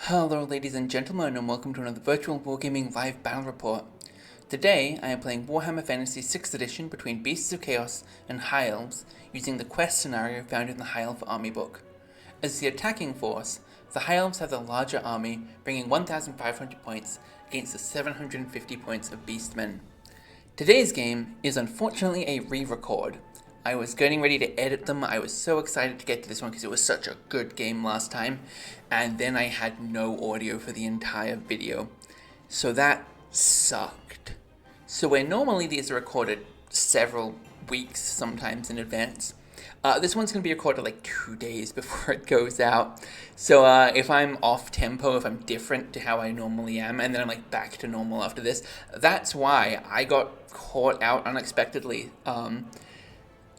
Hello ladies and gentlemen, and welcome to another virtual wargaming live battle report. Today I am playing Warhammer Fantasy 6th edition between Beasts of Chaos and High Elves using the quest scenario found in the High Elf army book. As the attacking force, the High Elves have the larger army, bringing 1,500 points against the 750 points of Beastmen. Today's game is unfortunately a re-record. I was getting ready to edit them. I was so excited to get to this one because it was such a good game last time. And then I had no audio for the entire video. So that sucked. So where normally these are recorded several weeks, sometimes in advance, this one's going to be recorded like 2 days before it goes out. So if I'm off tempo, if I'm different to how I normally am, and then I'm like back to normal after this, that's why I got caught out unexpectedly.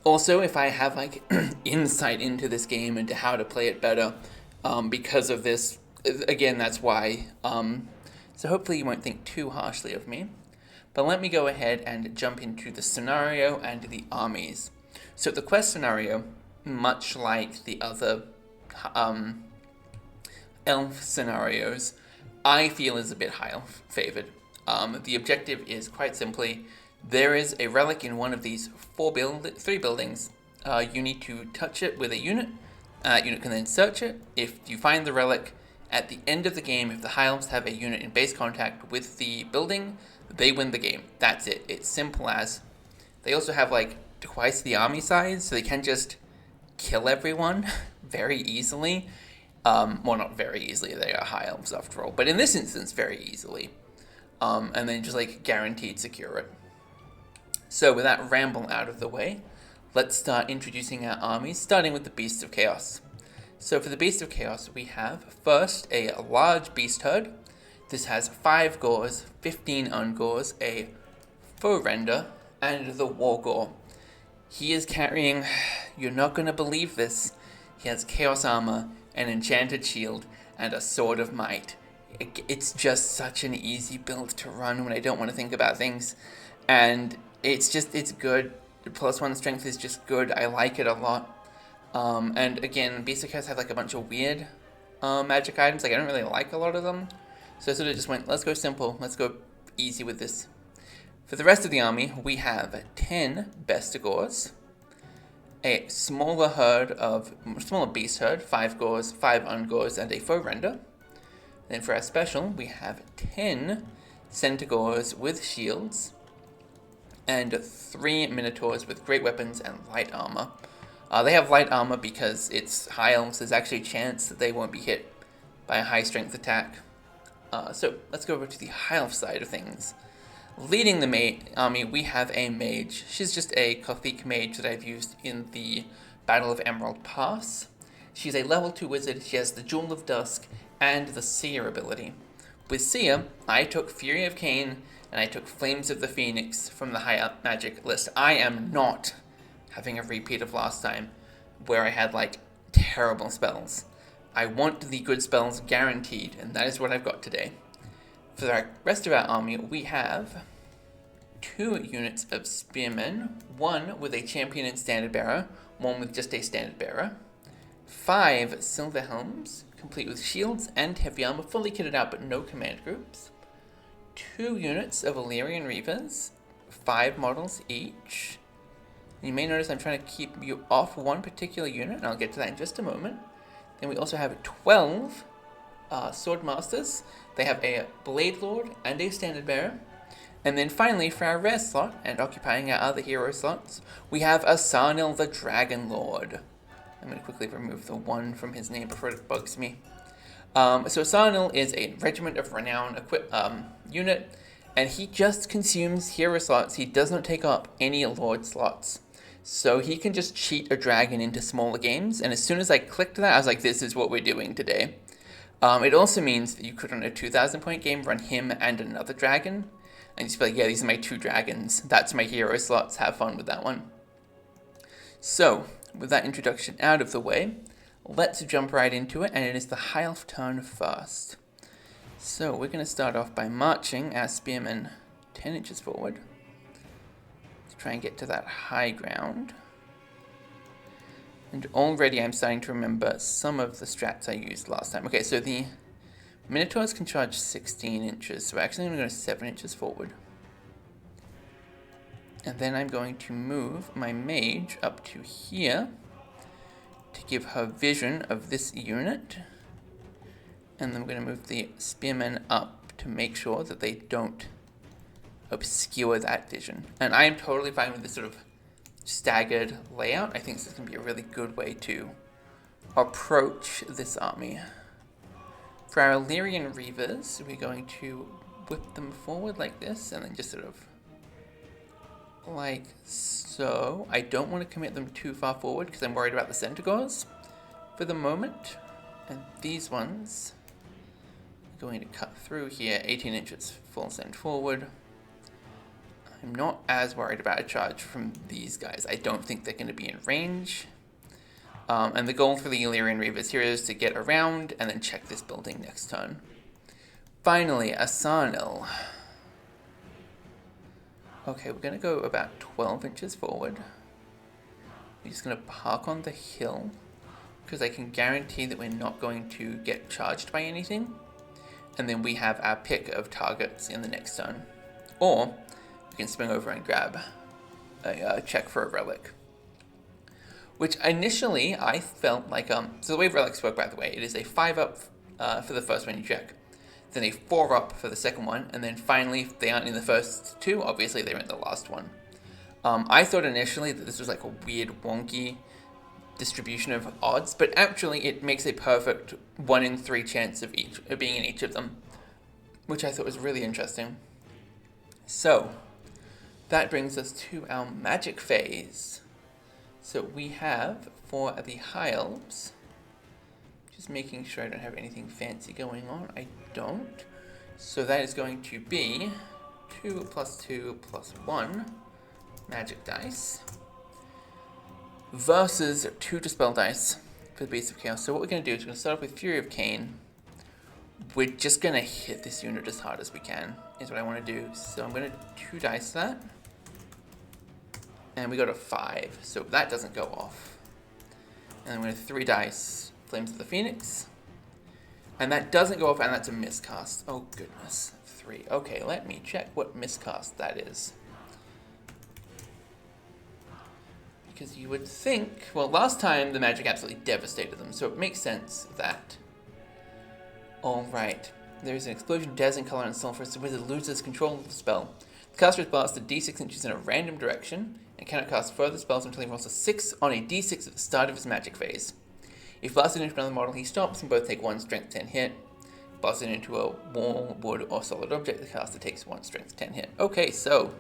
Also, if I have like insight into this game and to how to play it better because of this, again, that's why. So hopefully you won't think too harshly of me. But let me go ahead and jump into the scenario and the armies. So the quest scenario, much like the other elf scenarios, I feel is a bit high elf favored. The objective is quite simply, there is a relic in one of these three buildings. You need to touch it with a unit. Unit can then search it. If you find the relic at the end of the game, if the High Elves have a unit in base contact with the building, they win the game. That's it. It's simple as. They also have like twice the army size, so they can just kill everyone very easily. Well, not very easily. They are High Elves after all, but in this instance, very easily. And then just like guaranteed secure it. So with that ramble out of the way, let's start introducing our armies, starting with the Beasts of Chaos. So for the Beasts of Chaos, we have first a large beast herd. This has 5 gores, 15 ungores, a foe render, and the war gore. He is carrying, you're not going to believe this, he has chaos armor, an enchanted shield, and a sword of might. It's just such an easy build to run when I don't want to think about things. And it's good. The +1 strength is just good. I like it a lot. And again, Beast of Chaos have like a bunch of weird magic items. Like I don't really like a lot of them. So I sort of just went, let's go simple. Let's go easy with this. For the rest of the army, we have 10 Bestigors, a smaller beast herd, 5 gores, 5 ungores, and a foe render. Then for our special, we have 10 Centaurs with shields, and 3 Minotaurs with great weapons and light armor. They have light armor because it's High Elves. There's actually a chance that they won't be hit by a high strength attack. So let's go over to the High Elf side of things. Leading the army, we have a mage. She's just a Gothic mage that I've used in the Battle of Emerald Pass. She's a level 2 wizard. She has the Jewel of Dusk and the Seer ability. With Seer, I took Fury of Cain and I took Flames of the Phoenix from the high up magic list. I am not having a repeat of last time where I had like terrible spells. I want the good spells guaranteed, and that is what I've got today. For the rest of our army, we have 2 units of spearmen, 1 with a champion and standard bearer, 1 with just a standard bearer, 5 silver helms, complete with shields and heavy armor, fully kitted out but no command groups, 2 units of Illyrian Reavers, 5 models each. You may notice I'm trying to keep you off one particular unit, and I'll get to that in just a moment. Then we also have 12 Sword Masters. They have a Blade Lord and a Standard Bearer. And then finally, for our rare slot, and occupying our other hero slots, we have Asanil the Dragon Lord. I'm going to quickly remove the 1 from his name before it bugs me. So Asanil is a Regiment of Renown unit, and he just consumes hero slots. He does not take up any Lord slots. So he can just cheat a dragon into smaller games, and as soon as I clicked that, I was like, this is what we're doing today. It also means that you could, on a 2,000 point game, run him and another dragon, and just be like, yeah, these are my 2 dragons. That's my hero slots. Have fun with that one. So, with that introduction out of the way, let's jump right into it, and it is the High Elf turn first. So we're going to start off by marching our spearmen 10 inches forward to try and get to that high ground. And already I'm starting to remember some of the strats I used last time. Okay, so Minotaurs can charge 16 inches, so actually I'm going to go 7 inches forward. And then I'm going to move my mage up to here to give her vision of this unit. And then we're going to move the spearmen up to make sure that they don't obscure that vision. And I am totally fine with this sort of staggered layout. I think this is going to be a really good way to approach this army. For our Illyrian Reavers, we're going to whip them forward like this, and then just sort of like so. I don't want to commit them too far forward because I'm worried about the Centaurs for the moment. And these ones are going to cut through here, 18 inches full send forward. I'm not as worried about a charge from these guys. I don't think they're going to be in range. And the goal for the Illyrian Reavers here is to get around and then check this building next turn. Finally, Asanil. Okay, we're going to go about 12 inches forward. We're just going to park on the hill because I can guarantee that we're not going to get charged by anything. And then we have our pick of targets in the next turn. Or we can swing over and grab a check for a relic. Which initially I felt like, so the way relics work, by the way, it is a 5 up for the first one you check, then a 4 up for the second one, and then finally, if they aren't in the first two, obviously they're in the last one. I thought initially that this was like a weird, wonky distribution of odds, but actually it makes a perfect 1 in 3 chance of being in each of them, which I thought was really interesting. So, that brings us to our magic phase. So we have, for the High Elves, just making sure I don't have anything fancy going on. I don't. So that is going to be 2 + 2 + 1 magic dice versus 2 Dispel dice for the Beast of Chaos. So what we're going to do is we're going to start off with Fury of Cain. We're just going to hit this unit as hard as we can, is what I want to do. So I'm going to 2 dice that. And we got a 5, so that doesn't go off. And I'm going to 3 dice Flames of the Phoenix. And that doesn't go off, and that's a miscast. Oh, goodness. 3. Okay, let me check what miscast that is. Because you would think, well, last time the magic absolutely devastated them, so it makes sense that. Alright, there's an explosion of dazzling color and sulfur, so the wizard loses control of the spell. The caster is blasted d6 inches in a random direction, and cannot cast further spells until he rolls a 6 on a d6 at the start of his magic phase. If blasted into another model, he stops and both take 1 strength 10 hit. If blasted into a wall, wood, or solid object, the caster takes 1 strength 10 hit. Okay, so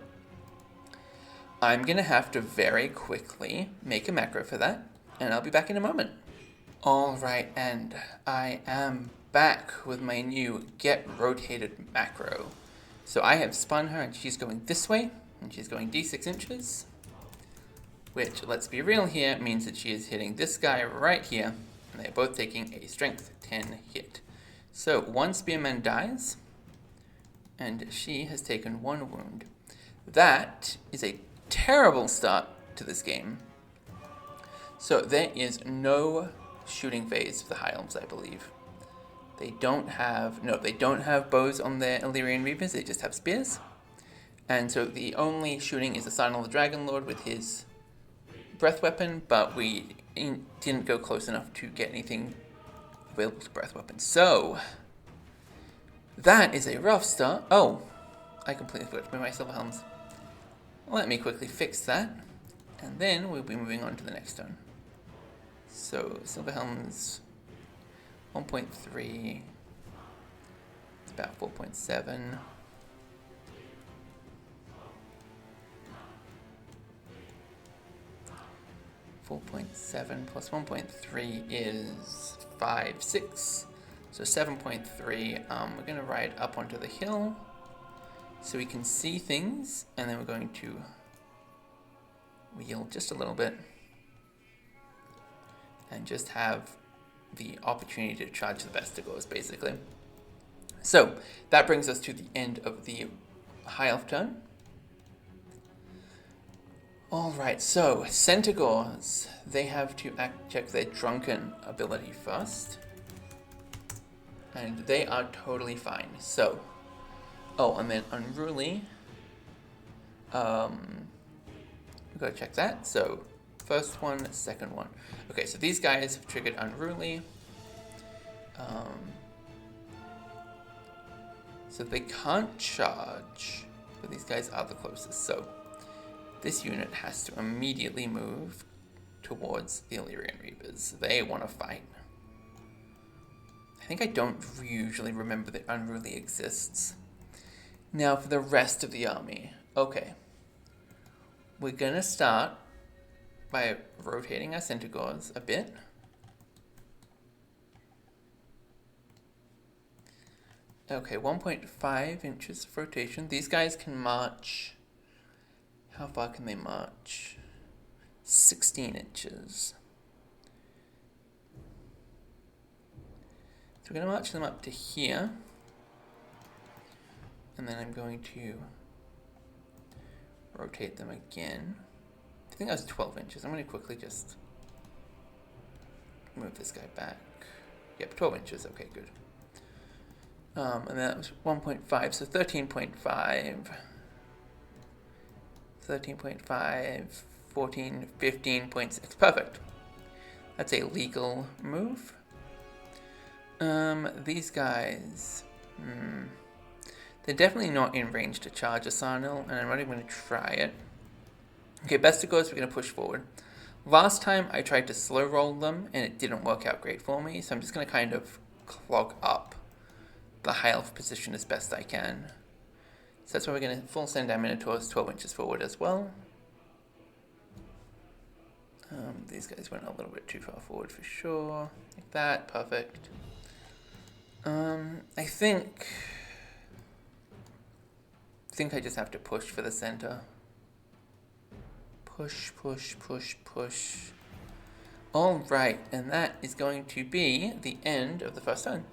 I'm going to have to very quickly make a macro for that, and I'll be back in a moment. Alright, and I am back with my new Get Rotated macro. So I have spun her, and she's going this way, and she's going d6 inches. Which, let's be real here, means that she is hitting this guy right here, and they're both taking a strength 10 hit. So 1 spearman dies, and she has taken 1 wound. That is a terrible start to this game. So there is no shooting phase for the High Elves, I believe. They don't have bows on their Illyrian Reavers, they just have spears. And so the only shooting is the Sign of the Dragon Lord with his breath weapon, but we didn't go close enough to get anything available to breath weapon. So that is a rough start. Oh, I completely forgot to move my silver helms. Let me quickly fix that, and then we'll be moving on to the next turn. So silver helms 1.3, it's about 4.7. 4.7 plus 1.3 is 5, 6. So 7.3. We're going to ride up onto the hill so we can see things, and then we're going to wheel just a little bit and just have the opportunity to charge the Vestigors, basically. So that brings us to the end of the High Elf turn. Alright, so Centaurs, they have to check their Drunken ability first. And they are totally fine. So, oh, and then Unruly. We gotta check that. So, first one, second one. Okay, so these guys have triggered Unruly. So they can't charge, but these guys are the closest. So this unit has to immediately move towards the Illyrian Reapers. They want to fight. I think I don't usually remember that Unruly exists. Now for the rest of the army. Okay. We're gonna start by rotating our Centaurs a bit. Okay, 1.5 inches of rotation. These guys can march. How far can they march? 16 inches. So we're going to march them up to here. And then I'm going to rotate them again. I think that was 12 inches. I'm going to quickly just move this guy back. Yep, 12 inches. Okay, good. And that was 1.5, so 13.5. 13.5, 14, 15.6. Perfect. That's a legal move. These guys... They're definitely not in range to charge a Sarnil, and I'm not even going to try it. Okay, Bestigors, we're going to push forward. Last time I tried to slow roll them, and it didn't work out great for me, so I'm just going to kind of clog up the high elf position as best I can. So that's why we're going to full send our Minotaurs 12 inches forward as well. These guys went a little bit too far forward for sure. Like that, perfect. I think I just have to push for the center. Push, push, push, push. Alright, and that is going to be the end of the first turn.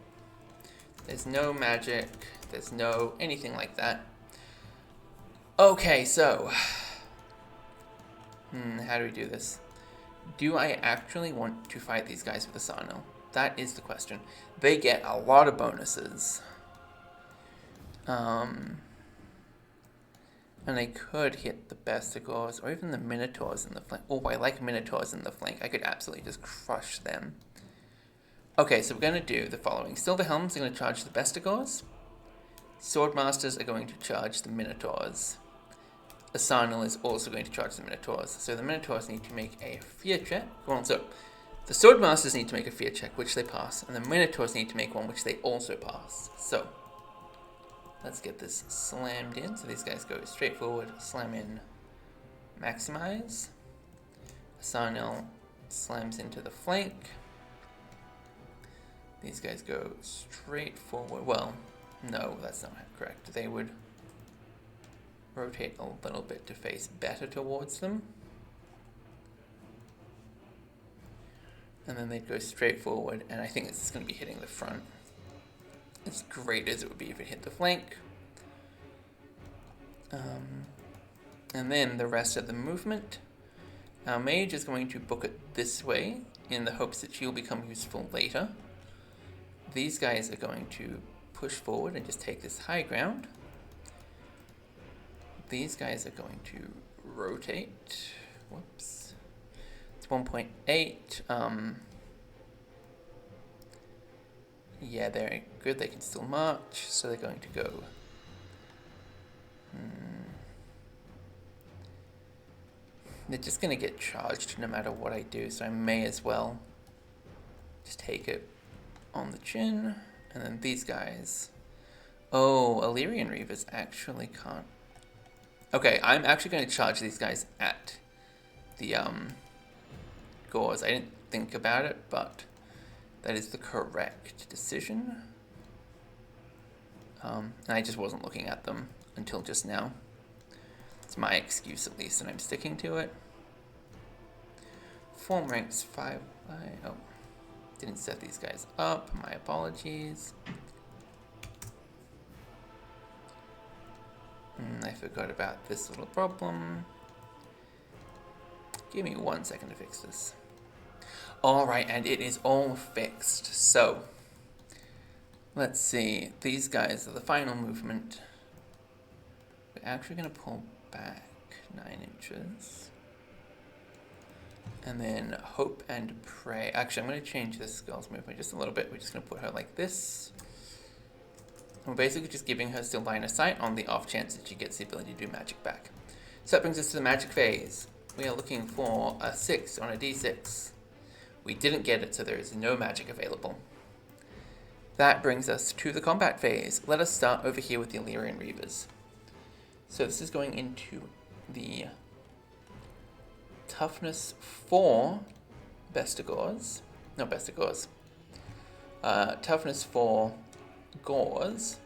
There's no magic, there's no anything like that. Okay, so... how do we do this? Do I actually want to fight these guys with a Sarnil? That is the question. They get a lot of bonuses. And I could hit the Bestigors or even the Minotaurs in the flank. Oh, I like Minotaurs in the flank. I could absolutely just crush them. Okay, so we're going to do the following. Silverhelms are going to charge the Bestigors. Swordmasters are going to charge the Minotaurs. Asarnal is also going to charge the Minotaurs. So the Minotaurs need to make a fear check. Well, so the Swordmasters need to make a fear check, which they pass. And the Minotaurs need to make one, which they also pass. So let's get this slammed in. So these guys go straight forward, slam in, maximize. Asarnal slams into the flank. These guys go straight forward. Well, no, that's not correct. They would rotate a little bit to face better towards them. And then they'd go straight forward, and I think this is going to be hitting the front. As great as it would be if it hit the flank. And then the rest of the movement. Our mage is going to book it this way in the hopes that she'll become useful later. These guys are going to push forward and just take this high ground. These guys are going to rotate. Whoops. It's 1.8. Yeah, they're good. They can still march. So they're going to go. They're just going to get charged no matter what I do. So I may as well just take it on the chin. And then these guys. Oh, Illyrian Reavers actually can't. Okay, I'm actually going to charge these guys at the gauze. I didn't think about it, but that is the correct decision. And I just wasn't looking at them until just now. It's my excuse at least, and I'm sticking to it. Form ranks 5. Oh, didn't set these guys up. My apologies. I forgot about this little problem. Give me 1 second to fix this. Alright, and it is all fixed. So, Let's see. These guys are the final movement. We're actually going to pull back 9 inches. And then Hope and Pray. Actually, I'm going to change this girl's movement just a little bit. We're just going to put her like this. We're basically just giving her still line of sight on the off chance that she gets the ability to do magic back. So that brings us to the magic phase. We are looking for a 6 on a d6. We didn't get it, so there is no magic available. That brings us to the combat phase. Let us start over here with the Illyrian Reavers. So this is going into the toughness 4 Bestigors. No, Bestigors. Toughness 4 Gores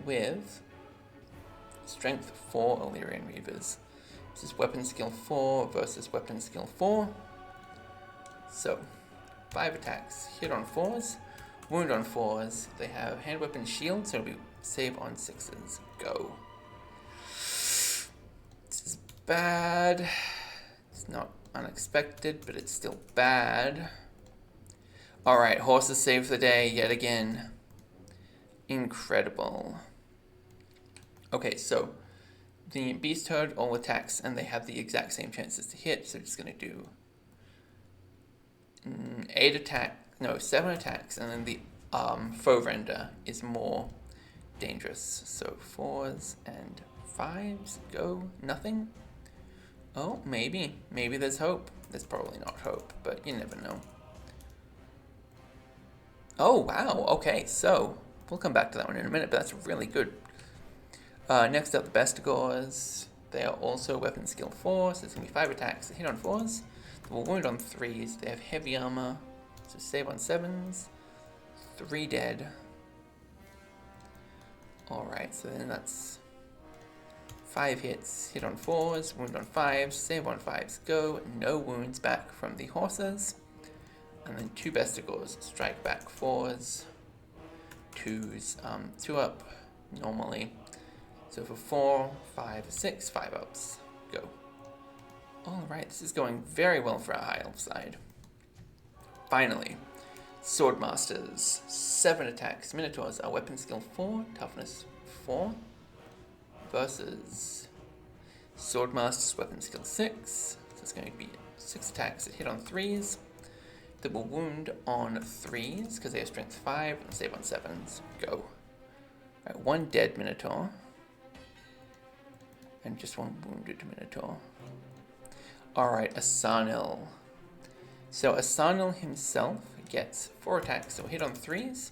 with strength 4 Illyrian Reavers. This is weapon skill 4 versus weapon skill 4. So, 5 attacks, hit on 4s, wound on 4s. They have hand weapon shield, so it'll be save on 6s. Go. This is bad. It's not unexpected, but it's still bad. Alright, horses save the day yet again. Incredible. Okay, so the Beast Herd all attacks, and they have the exact same chances to hit, so we're just going to do 7 attacks, and then the Foe Render is more dangerous. So 4s and 5s, go, nothing. Oh, maybe there's hope. There's probably not hope, but you never know. Oh, wow, okay, so we'll come back to that one in a minute, but that's really good. Next up, the Bestigors. They are also weapon skill 4, so it's going to be 5 attacks. They hit on 4s. They will wound on 3s. They have heavy armor, so save on 7s. 3 dead. Alright, so then that's 5 hits, hit on 4s, wound on 5s, save on 5s, go. No wounds back from the horses. And then 2 Bestigors, strike back 4s. 2s, 2 up normally. So for 4, 5, 6, 5 ups, go. Alright, this is going very well for our High Elf side. Finally, Swordmasters, 7 attacks. Minotaurs are weapon skill 4, toughness 4, versus Swordmasters, weapon skill 6. So it's going to be 6 attacks that hit on 3s. That will wound on 3s, because they have strength 5, and save on 7s. Go. Alright, 1 dead Minotaur. And just 1 wounded Minotaur. Alright, Asanil. So Asanil himself gets 4 attacks, so hit on 3s.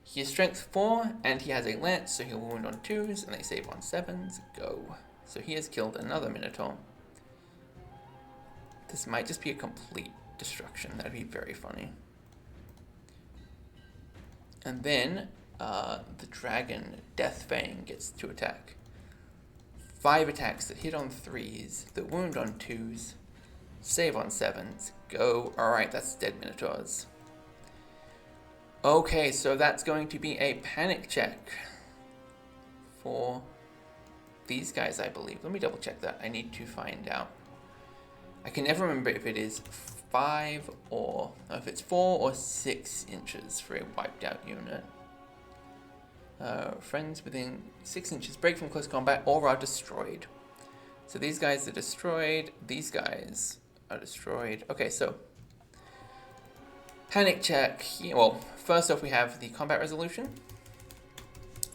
He has strength 4, and he has a lance, so he'll wound on 2s, and they save on 7s. Go. So he has killed another Minotaur. This might just be a complete destruction. That'd be very funny. And then the dragon, Deathfang, gets to attack. 5 attacks that hit on 3s, that wound on 2s, save on 7s, go. Alright, that's dead Minotaurs. Okay, so that's going to be a panic check for these guys, I believe. Let me double check that. I need to find out. I can never remember if it is 5 or, if it's 4 or 6 inches for a wiped out unit. Friends within 6 inches break from close combat or are destroyed. So these guys are destroyed. These guys are destroyed. Okay, so panic check. Here. Well, first off, we have the combat resolution.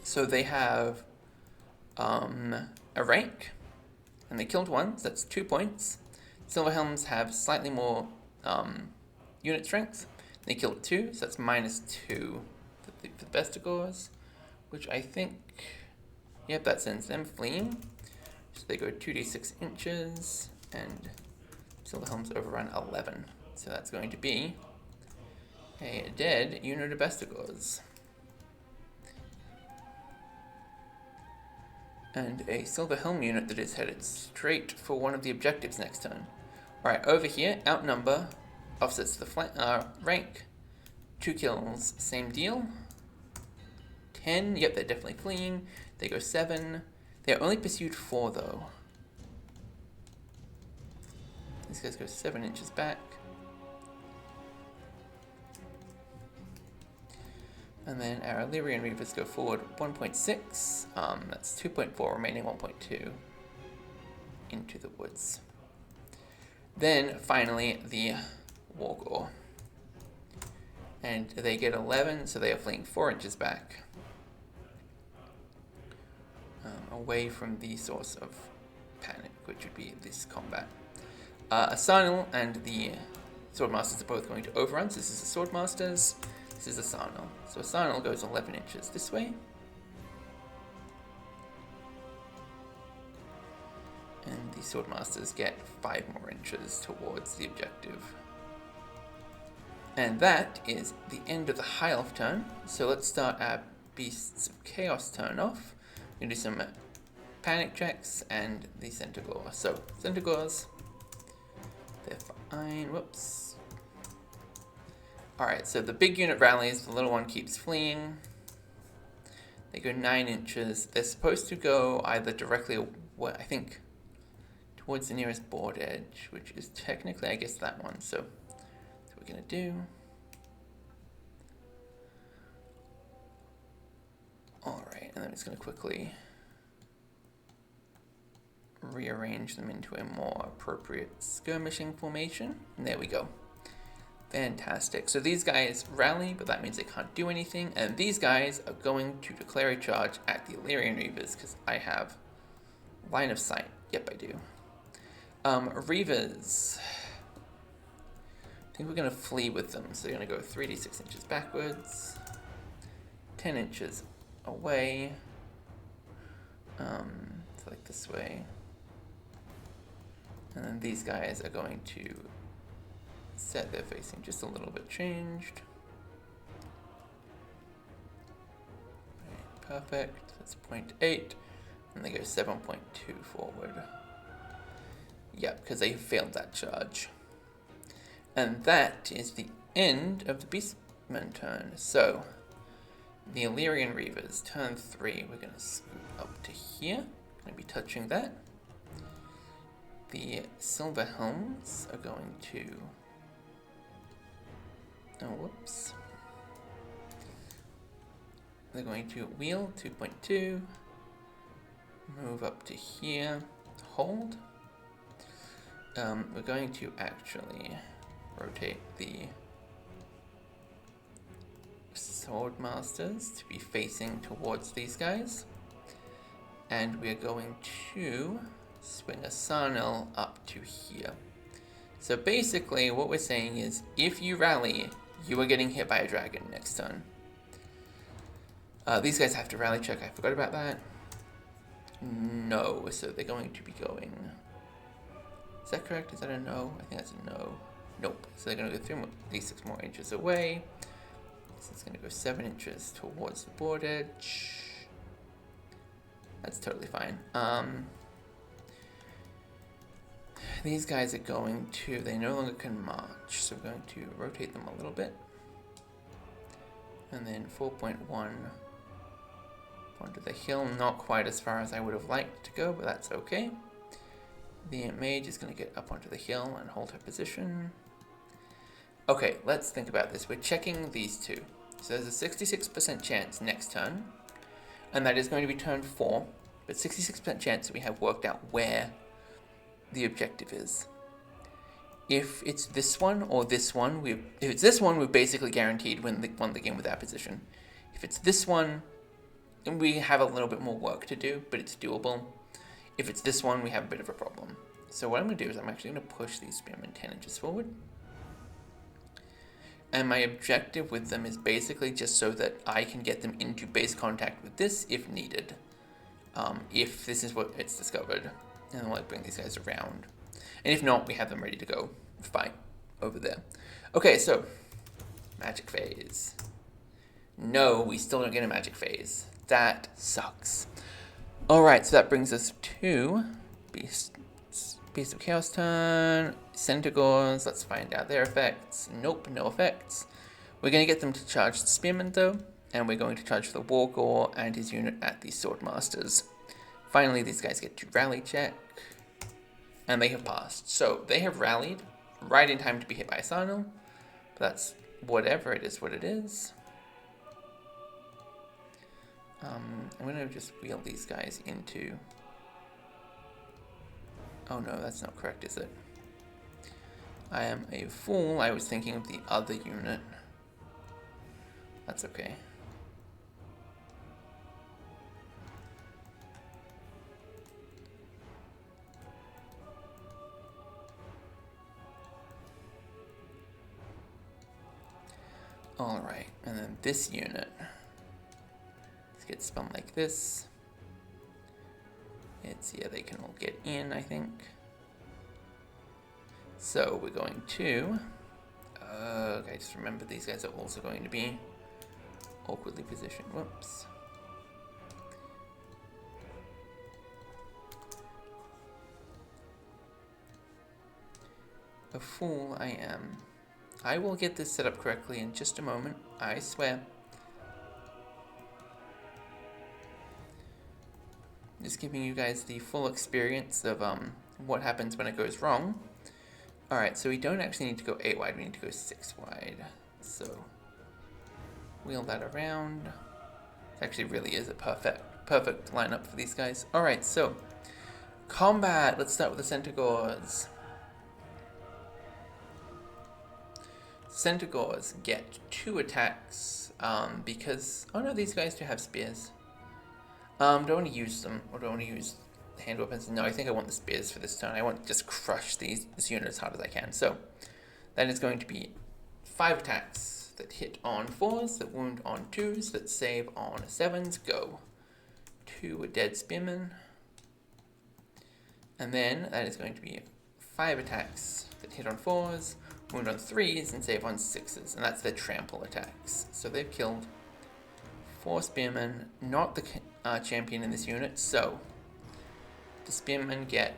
So they have a rank, and they killed 1, so that's 2 points. Silverhelms have slightly more unit strength. They killed 2, so that's -2 for the Bestigors, which I think, yep, that sends them fleeing. So they go 2d6 inches, and Silverhelms overrun 11. So that's going to be a dead unit of Bestigors. And a Silverhelm unit that is headed straight for one of the objectives next turn. Alright, over here, outnumber, offsets to the rank, 2 kills, same deal. 10, yep, they're definitely fleeing. They go 7. They're only pursued 4, though. These guys go 7 inches back. And then our Illyrian Reavers go forward 1.6. That's 2.4, remaining 1.2 into the woods. Then finally the Wargore. And they get 11, so they are fleeing 4 inches back. Away from the source of panic, which would be this combat. Asarnal and the Swordmasters are both going to overrun. So this is the Swordmasters, this is Asarnal. So Asarnal goes 11 inches this way. And the Swordmasters get 5 more inches towards the objective. And that is the end of the High Elf turn. So let's start our Beasts of Chaos turn off. We're going to do some panic checks and the Centaur. So, Centaurs, they're fine. Whoops. Alright, so the big unit rallies, the little one keeps fleeing. They go 9 inches. They're supposed to go either directly, I think, towards the nearest board edge, which is technically, I guess, that one. So, that's what we're going to do. Alright, and then it's going to quickly rearrange them into a more appropriate skirmishing formation. And there we go. Fantastic. So these guys rally, but that means they can't do anything. And these guys are going to declare a charge at the Illyrian Reavers because I have line of sight. Yep, I do. Reavers. I think we're going to flee with them. So they're going to go 3d6 inches backwards, 10 inches away, like this way. And then these guys are going to set their facing just a little bit changed. Right, perfect. That's 0.8. And they go 7.2 forward. Yep, because they failed that charge. And that is the end of the Beastmen turn. So, the Illyrian Reavers, turn 3. We're going to scoot up to here. Going to be touching that. The Silver Helms are going to... Oh, whoops. They're going to wheel 2.2. Move up to here. Hold. We're going to actually rotate the Swordmasters to be facing towards these guys. And we're going to swing a Asarnal up to here. So basically what we're saying is if you rally, you are getting hit by a dragon next turn. These guys have to rally check. I forgot about that. No, so they're going to be going... Is that correct? Is that a no? I think that's a no. Nope. So they're going to go 3d6 more inches away. So it's going to go 7 inches towards the board edge. That's totally fine. These guys are going to... They no longer can march. So we're going to rotate them a little bit. And then 4.1 onto the hill. Not quite as far as I would have liked to go, but that's okay. The mage is going to get up onto the hill and hold her position. Okay, let's think about this. We're checking these two. So there's a 66% chance next turn, and that is going to be turn 4, but 66% chance that we have worked out where the objective is. If it's this one or this one, if it's this one, we're basically guaranteed won the game with our position. If it's this one, we have a little bit more work to do, but it's doable. If it's this one, we have a bit of a problem. So what I'm going to do is I'm actually going to push these spearmen 10 inches forward. And my objective with them is basically just so that I can get them into base contact with this if needed. If this is what it's discovered. And I'll bring these guys around. And if not, we have them ready to go fight over there. Okay, so magic phase. No, we still don't get a magic phase. That sucks. Alright, so that brings us to Beast of Chaos turn, Centaurs. Let's find out their effects. Nope, no effects. We're going to get them to charge the Spearman though, and we're going to charge the Wargore and his unit at the Swordmasters. Finally, these guys get to rally check, and they have passed. So they have rallied right in time to be hit by Asarnal. But that's whatever, it is what it is. I'm gonna just wheel these guys into... Oh no, that's not correct, is it? I am a fool. I was thinking of the other unit. That's okay. Alright, and then this unit. Let's get spun like this. It's, yeah, they can all get in, I think. So we're going to... okay, just remember these guys are also going to be awkwardly positioned. Whoops. A fool I am. I will get this set up correctly in just a moment, I swear. Just giving you guys the full experience of what happens when it goes wrong. Alright, so we don't actually need to go 8 wide, we need to go 6 wide. So, wheel that around. It actually really is a perfect lineup for these guys. Alright, so, combat! Let's start with the Centaurs. Centaurs get 2 attacks, because... Oh no, these guys do have spears. Don't want to use them, or don't want to use hand weapons. No, I think I want the spears for this turn. I want to just crush this unit as hard as I can. So, that is going to be 5 attacks that hit on 4s, that wound on 2s, that save on 7s. Go. 2 dead spearmen. And then, that is going to be 5 attacks that hit on 4s, wound on 3s, and save on 6s. And that's their trample attacks. So they've killed 4 spearmen, not the champion in this unit. So the spearmen get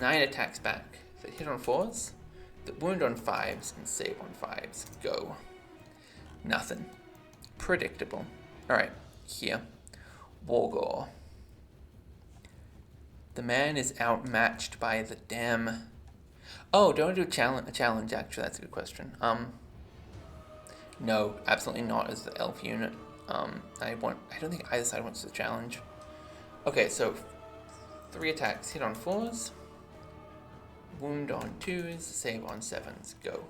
9 attacks back that hit on 4s, that wound on 5s, and save on 5s. Go. Nothing. Predictable. Alright, here. Wargore. The man is outmatched by the damn... Oh, don't do a challenge, actually. That's a good question. No, absolutely not as the elf unit. I don't think either side wants to challenge. Okay, so 3 attacks, hit on 4s, wound on 2s, save on 7s. Go.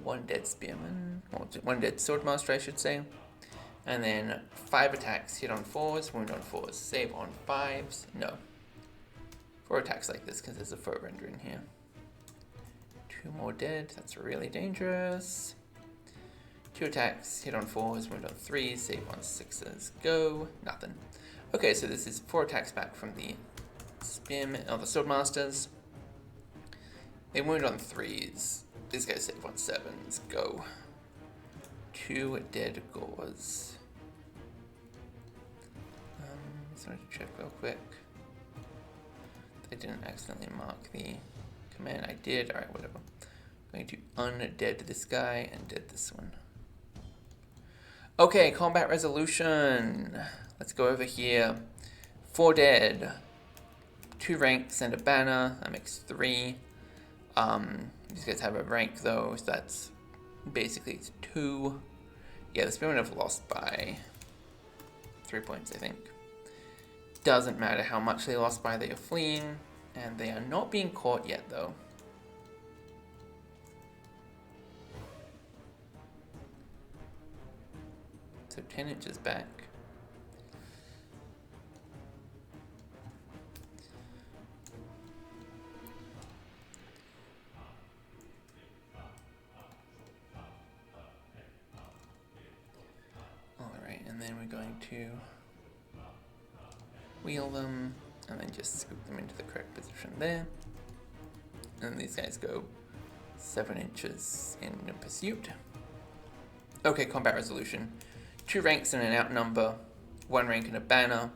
1 dead spearman, or 1 dead swordmaster, I should say. And then 5 attacks, hit on 4s, wound on 4s, save on 5s. No. 4 attacks like this, because there's a foe render in here. 2 more dead, that's really dangerous. 2 attacks, hit on 4s, wound on 3s, save on 6s. Go. Nothing. Okay, so this is 4 attacks back from the spearmen, or the swordmasters. They wound on 3s. These guys save on 7s. Go. 2 dead gores. Just wanted to check real quick. I didn't accidentally mark the command. I did. Alright, whatever. I'm going to undead this guy and dead this one. Okay, combat resolution. Let's go over here. 4 dead. 2 ranks and a banner. That makes 3. These guys have a rank though, so that's basically 2. Yeah, the spearmen have lost by 3 points, I think. Doesn't matter how much they lost by, they are fleeing, and they are not being caught yet though. So 10 inches back. Alright, and then we're going to wheel them, and then just scoop them into the correct position there. And these guys go 7 inches in pursuit. Okay, combat resolution. 2 ranks and an outnumber, 1 rank and a banner.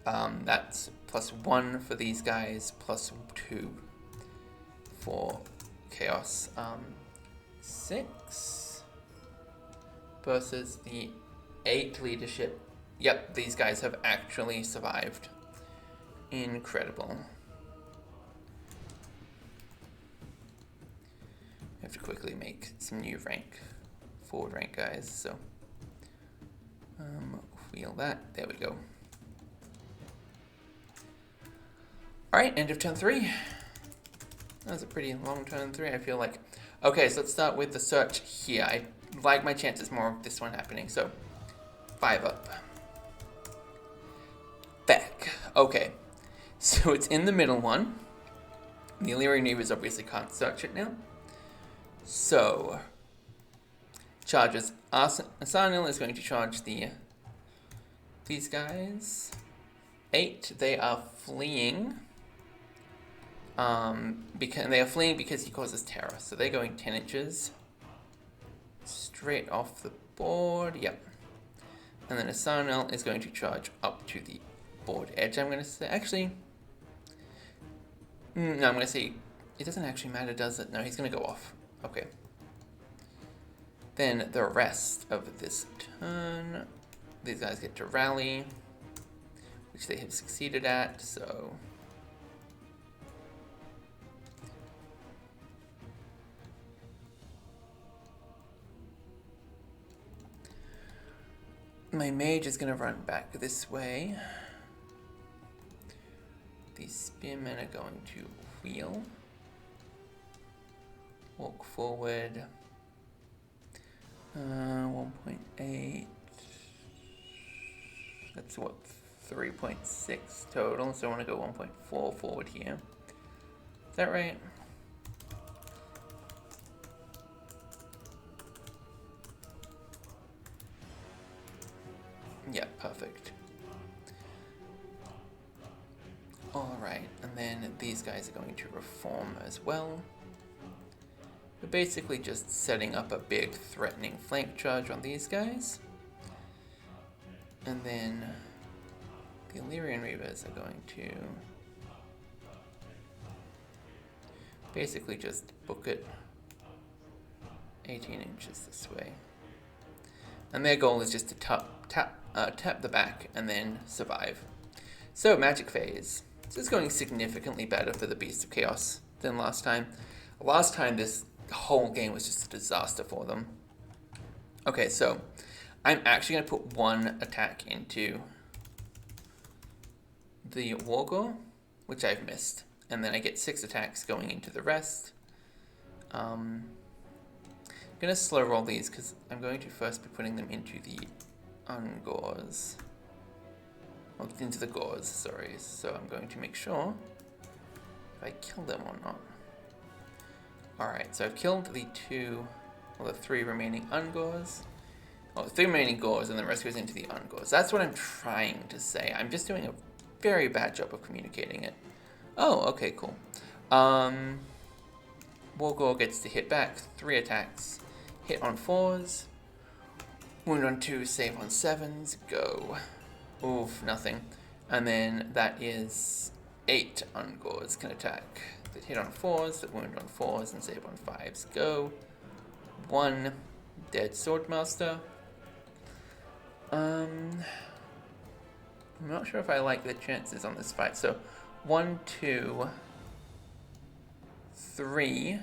That's +1 for these guys, +2 for chaos. 6 versus the 8 leadership. Yep, these guys have actually survived. Incredible. I have to quickly make some new rank, forward rank guys, so wheel that. There we go. Alright, end of turn 3. That was a pretty long turn 3, I feel like. Okay, so let's start with the search here. I like my chances more of this one happening, so 5 up. Back. Okay, so it's in the middle one. The Illyrian Reavers obviously can't search it now. So, charges. Arsenal is going to charge these guys. 8. They are fleeing. Because they are fleeing because he causes terror. So they're going 10 inches. Straight off the board. Yep. And then Arsenal is going to charge up to the board edge, I'm going to say. Actually, no, I'm going to say it doesn't actually matter, does it? No, he's going to go off. Okay. Then the rest of this turn, these guys get to rally, which they have succeeded at, so... My mage is going to run back this way. These spearmen are going to wheel. Walk forward. 1.8. That's what, 3.6 total. So I want to go 1.4 forward here. Is that right? Yeah, perfect. Alright, and then these guys are going to reform as well. We're basically just setting up a big threatening flank charge on these guys. And then the Illyrian Reavers are going to basically just book it 18 inches this way. And their goal is just to tap the back and then survive. So, Magic Phase. This is going significantly better for the Beast of Chaos than last time. Last time, this whole game was just a disaster for them. Okay, so I'm actually going to put 1 attack into the Wargore, which I've missed. And then I get 6 attacks going into the rest. I'm going to slow roll these because I'm going to first be putting them into the Ungores. Well, into the Gores, sorry. So I'm going to make sure if I kill them or not. Alright, so I've killed the 3 remaining Ungores. Well, 3 remaining Gores, and the rest goes into the Ungores. That's what I'm trying to say. I'm just doing a very bad job of communicating it. Oh, okay, cool. Wargore gets to hit back, 3 attacks. Hit on 4s. Wound on 2, save on 7s. Go. Oof, nothing. And then that is 8 Ungores can attack. That hit on 4s, that wound on 4s, and save on 5s. Go. 1 dead Swordmaster. I'm not sure if I like the chances on this fight. So 1, 2, 3.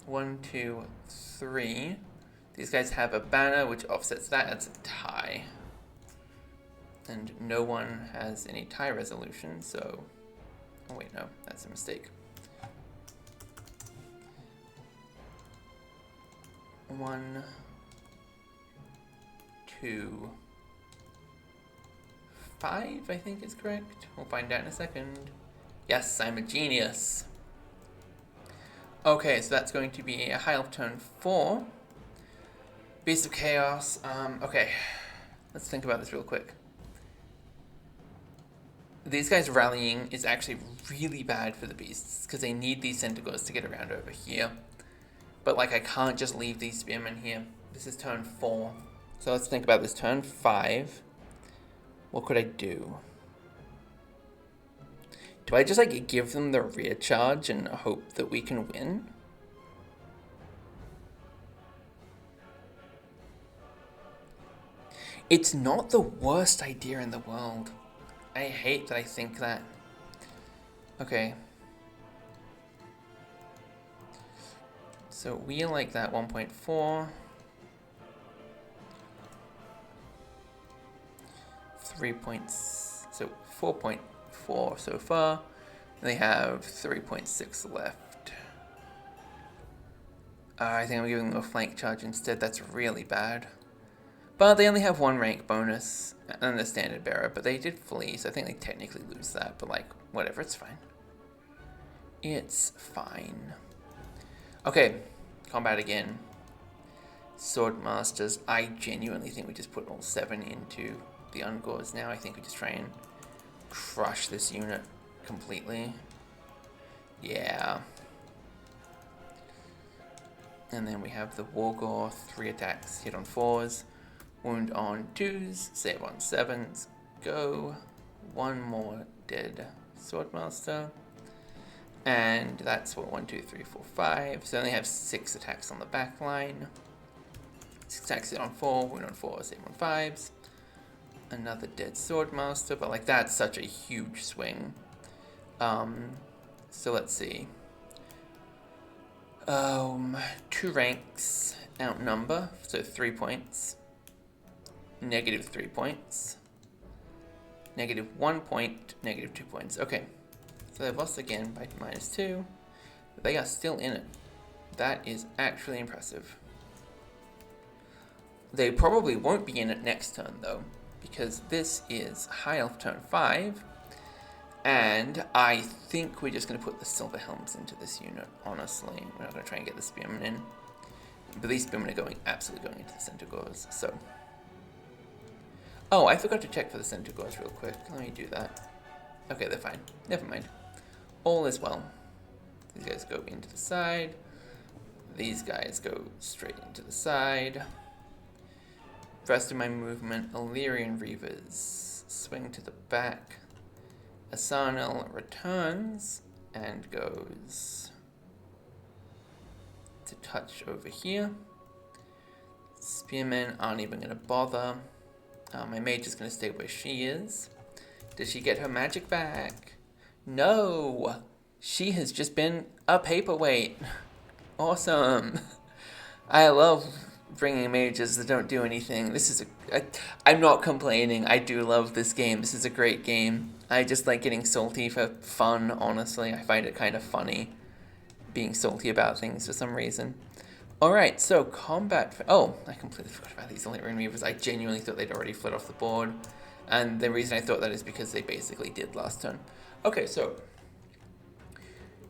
1, 2, 3. These guys have a banner which offsets that. That's a tie. And no one has any tie resolution, so... Oh wait, no, that's a mistake. 1, 2, 5, I think is correct. We'll find out in a second. Yes, I'm a genius. Okay, so that's going to be a High Elf turn 4. Beast of Chaos. Okay, let's think about this real quick. These guys rallying is actually really bad for the beasts because they need these Centaurs to get around over here. But like I can't just leave these spearmen here. This is turn 4. So let's think about this turn 5. What could I do? Do I just like give them the rear charge and hope that we can win? It's not the worst idea in the world. I hate that I think that. Okay. So we like that 1.4. 3 points, so 4.4 so far. They have 3.6 left. I think I'm giving them a flank charge instead. That's really bad. But they only have 1 rank bonus and the standard bearer, but they did flee, so I think they technically lose that, but like, whatever, it's fine. It's fine. Okay, combat again. Swordmasters. I genuinely think we just put all 7 into the Ungors now. I think we just try and crush this unit completely. Yeah. And then we have the Wargore, 3 attacks, hit on 4s, wound on 2s, save on 7s, go. 1 more dead Swordmaster. And that's what, 1, 2, 3, 4, 5. So they have 6 attacks on the back line. 6 attacks hit on 4, wound on 4, save on 5s. Another dead Swordmaster, but like that's such a huge swing. So let's see. 2 ranks outnumber, so 3 points. Negative 3 points. Negative 1 point, negative 2 points. Okay. So they've lost again by -2. They are still in it. That is actually impressive. They probably won't be in it next turn though, because this is High Elf turn 5. And I think we're just going to put the Silver Helms into this unit, honestly. We're not going to try and get the Spearmen in. But these Spearmen are absolutely going into the Centaurs, so. Oh, I forgot to check for the Centaurs real quick. Let me do that. Okay, they're fine. Never mind. All is well. These guys go into the side. These guys go straight into the side. Rest of my movement, Illyrian Reavers swing to the back. Asanel returns and goes to touch over here. Spearmen aren't even going to bother. My mage is going to stay where she is. Does she get her magic back? No! She has just been a paperweight. Awesome. I love bringing mages that don't do anything. This is I'm not complaining. I do love this game. This is a great game. I just like getting salty for fun, honestly. I find it kind of funny being salty about things for some reason. Alright, so combat... Oh, I completely forgot about these Illyrian Reavers. I genuinely thought they'd already fled off the board. And the reason I thought that is because they basically did last turn. Okay, so...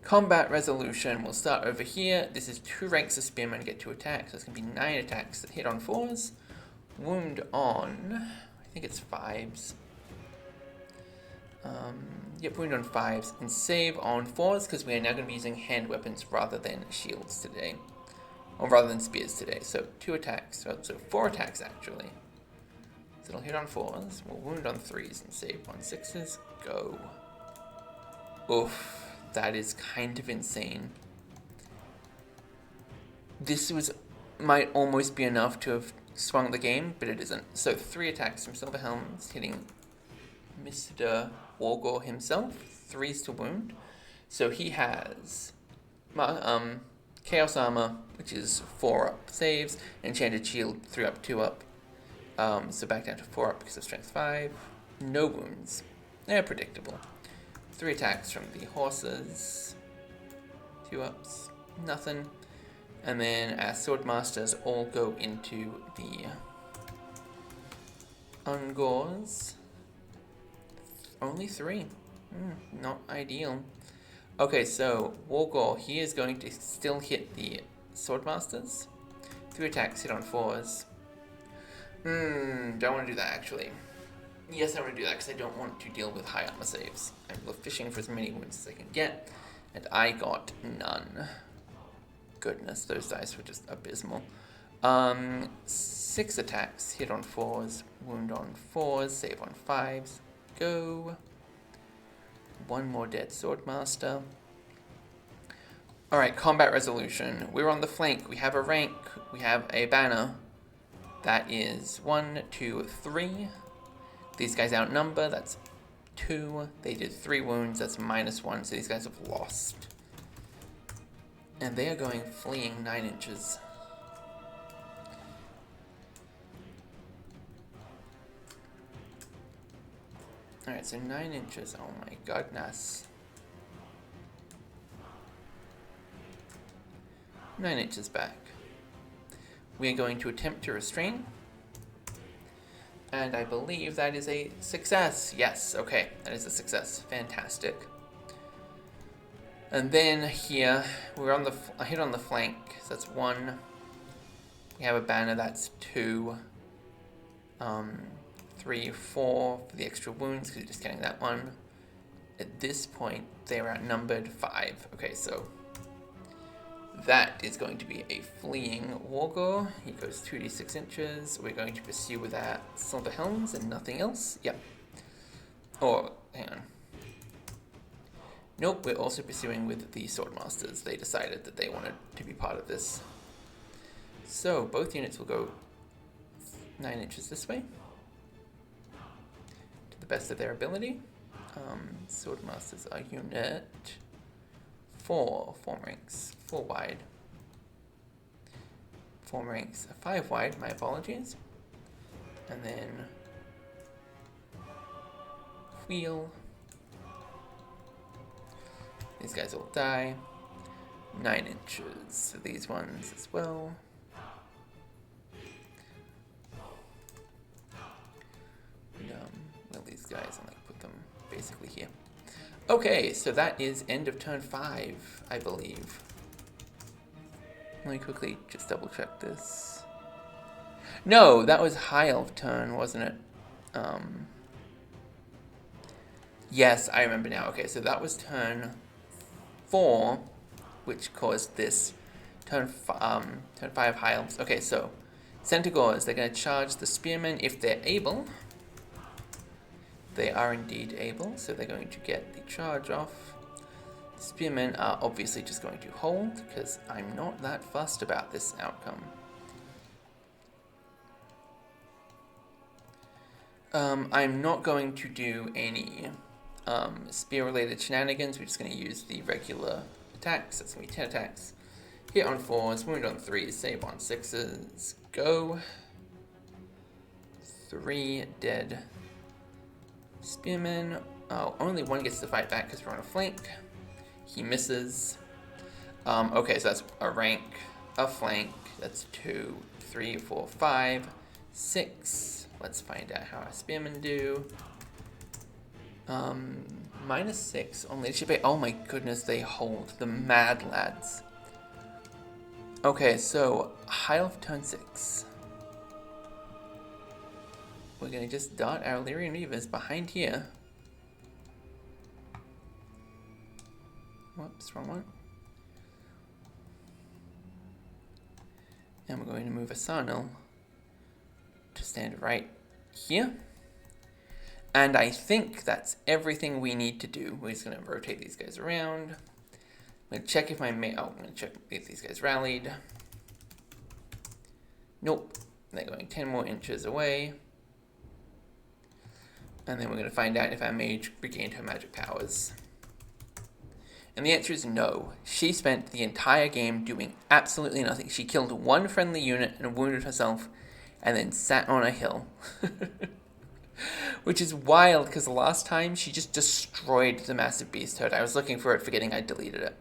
Combat resolution. We'll start over here. This is 2 ranks of Spearmen get 2 attacks. So it's going to be 9 attacks that hit on 4s. Wound on... I think it's 5s. Yep, wound on 5s. And save on 4s because we are now going to be using hand weapons rather than shields today. Or rather than spears today. So 2 attacks. So 4 attacks actually. So it'll hit on 4s. We'll wound on 3s and save on 6s. Go. Oof. That is kind of insane. This might almost be enough to have swung the game, but it isn't. So 3 attacks from Silver Helms, hitting Mr. Wargore himself. 3s to wound. So he has Chaos Armor, which is 4 up saves, Enchanted Shield, 3 up, 2 up. So back down to 4 up because of Strength 5. No wounds. They're predictable. 3 attacks from the horses. 2 ups. Nothing. And then our Swordmasters all go into the Ungors. Only 3. Not ideal. Okay, so Wargore, he is going to still hit the Swordmasters. 3 attacks hit on 4s. Don't want to do that actually. Yes, I want to do that because I don't want to deal with high armor saves. I'm fishing for as many wounds as I can get, and I got none. Goodness, those dice were just abysmal. 6 attacks, hit on 4s, wound on 4s, save on 5s. Go. 1 more dead Swordmaster. Alright, combat resolution. We're on the flank. We have a rank. We have a banner. That is 1, 2, 3. These guys outnumber. That's 2. They did 3 wounds. That's -1. So these guys have lost. And they are going fleeing 9 inches. Alright, so 9 inches. Oh my goodness. 9 inches back. We are going to attempt to restrain. And I believe that is a success. Yes, okay, that is a success. Fantastic. And then here, we're on the hit on the flank. So that's 1. We have a banner, that's 2. 3, 4 for the extra wounds, because you're just getting that one. At this point, they're outnumbered 5. Okay, so that is going to be a fleeing wargore. He goes 2d6 inches. We're going to pursue with our silver helms and nothing else. Yep. Or, hang on. Nope, we're also pursuing with the swordmasters. They decided that they wanted to be part of this. So, both units will go 9 inches this way, to the best of their ability. Swordmasters are unit 4 form ranks, 4 wide. Form ranks 5 wide, my apologies. And then wheel. These guys will die. 9 inches, so these ones as well. Well, these guys, and like put them basically here. Okay, so that is end of turn 5, I believe. Let me quickly just double check this. No, that was High Elf turn, wasn't it? Yes, I remember now. Okay, so that was turn 4, which caused this. Turn 5 High Elves. Okay, so Centaurs, they're going to charge the Spearmen if they're able. They are indeed able, so they're going to get the charge off. The Spearmen are obviously just going to hold, because I'm not that fussed about this outcome. I'm not going to do any spear-related shenanigans. We're just going to use the regular attacks. That's going to be 10 attacks. Hit on 4s, wound on 3s, save on 6s. Go. 3 dead Spearmen. Oh, only 1 gets to fight back because we're on a flank. He misses. Okay, so that's a rank, a flank. That's 2, 3, 4, 5, 6. Let's find out how our Spearmen do. -6 on leadership. Oh my goodness, they hold. The mad lads. Okay, so High Elf turn 6. We're going to just dart our Illyrian Reavers behind here. Whoops, wrong one. And we're going to move Asarnil to stand right here. And I think that's everything we need to do. We're just going to rotate these guys around. I'm going to check if I'm going to check if these guys rallied. Nope. They're going 10 more inches away. And then we're going to find out if our mage regained her magic powers. And the answer is no. She spent the entire game doing absolutely nothing. She killed 1 friendly unit and wounded herself, and then sat on a hill. Which is wild, because the last time she just destroyed the massive beast herd. I was looking for it, forgetting I deleted it.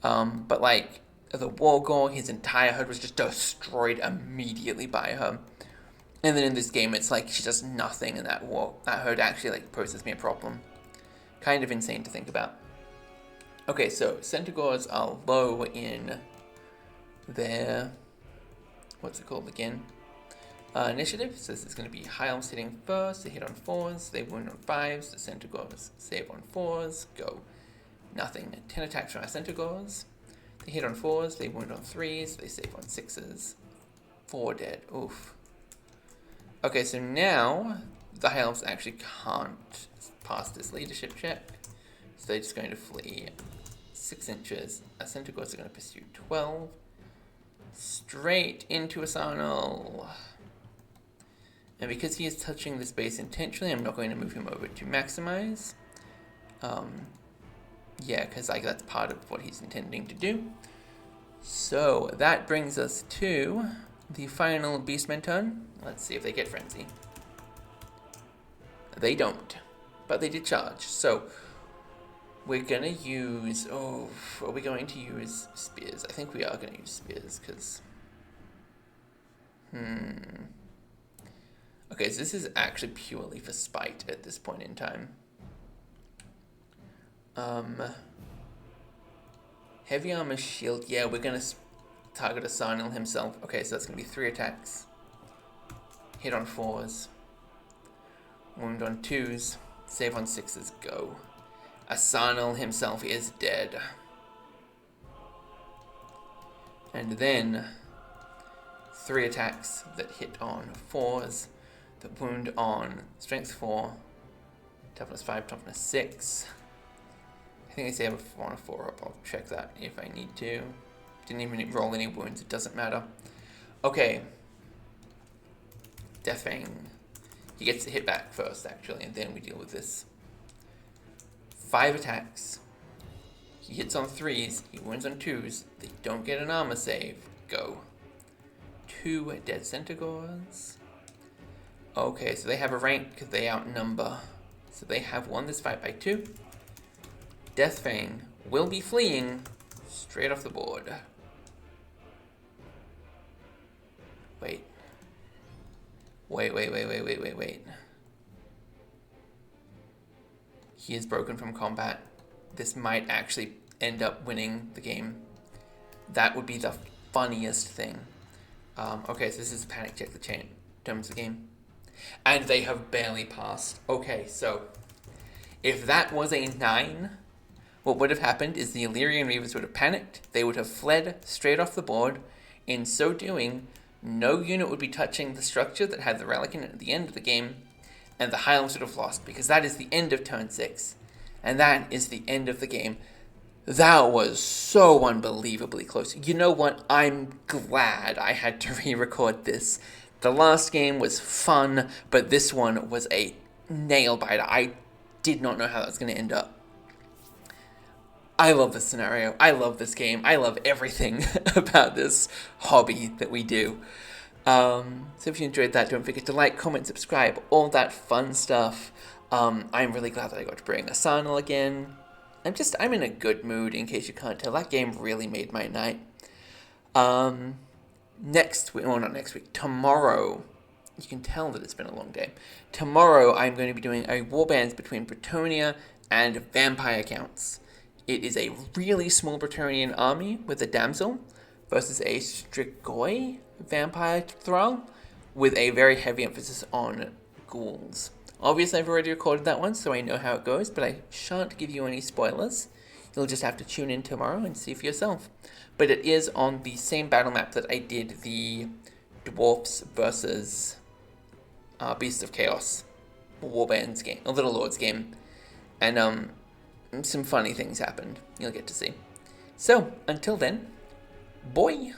But like, the Wargore, his entire herd was just destroyed immediately by her. And then in this game, it's like she does nothing, and that herd actually like poses me a problem. Kind of insane to think about. Okay, so Centaurs are low in their, what's it called again? Initiative. So this is going to be High Elves hitting first. They hit on 4s, they wound on 5s. The Centaurs save on 4s. Go. Nothing. 10 attacks from our Centaurs. They hit on 4s, they wound on 3s, they save on 6s. 4 dead. Oof. Okay, so now the High Elves actually can't pass this leadership check. So they're just going to flee 6 inches. Our Centaurs are going to pursue 12. Straight into Asarnil. And because he is touching this base intentionally, I'm not going to move him over to maximize. Yeah, because like that's part of what he's intending to do. So that brings us to the final Beastmen turn. Let's see if they get Frenzy. They don't. but they did charge. So we're gonna use. Oh, are we going to use spears? I think we are gonna use spears because. Okay, so this is actually purely for spite at this point in time. Heavy armor shield. Yeah, we're gonna target Asanil himself. Okay, so that's gonna be 3 attacks. Hit on 4s. Wound on 2s. Save on 6s. Go. Asanil himself is dead. And then 3 attacks that hit on 4s. That wound on strength 4. Toughness 5. Toughness 6. I think they say I have a 4 up. I'll check that if I need to. Didn't even roll any wounds. It doesn't matter. Okay. Deathfang. He gets to hit back first, actually, and then we deal with this. 5 attacks. He hits on 3s. He wounds on 2s. They don't get an armor save. Go. 2 dead Centaurs. Okay, so they have a rank because they outnumber. So they have won this fight by 2. Deathfang will be fleeing straight off the board. Wait. He is broken from combat. This might actually end up winning the game. That would be the funniest thing. Okay, so this is panic check the chain terms of the game. And they have barely passed. Okay, so if that was a 9, what would have happened is the Illyrian Reavers would have panicked. They would have fled straight off the board. In so doing, no unit would be touching the structure that had the relic in it at the end of the game, and the High Elves would have lost, because that is the end of turn 6. And that is the end of the game. That was so unbelievably close. You know what? I'm glad I had to re-record this. The last game was fun, but this one was a nail-biter. I did not know how that was going to end up. I love this scenario. I love this game. I love everything about this hobby that we do. So if you enjoyed that, don't forget to like, comment, subscribe, all that fun stuff. I'm really glad that I got to bring Asanil again. I'm in a good mood, in case you can't tell. That game really made my night. Tomorrow, you can tell that it's been a long day. Tomorrow, I'm going to be doing a warbands between Bretonnia and Vampire Counts. It is a really small Bretonnian army with a damsel versus a Strigoi vampire thrall with a very heavy emphasis on ghouls. Obviously, I've already recorded that one, so I know how it goes, but I shan't give you any spoilers. You'll just have to tune in tomorrow and see for yourself. But it is on the same battle map that I did the Dwarfs versus Beasts of Chaos Warbands game, a Little Lords game. And some funny things happened. You'll get to see. So, until then, boy!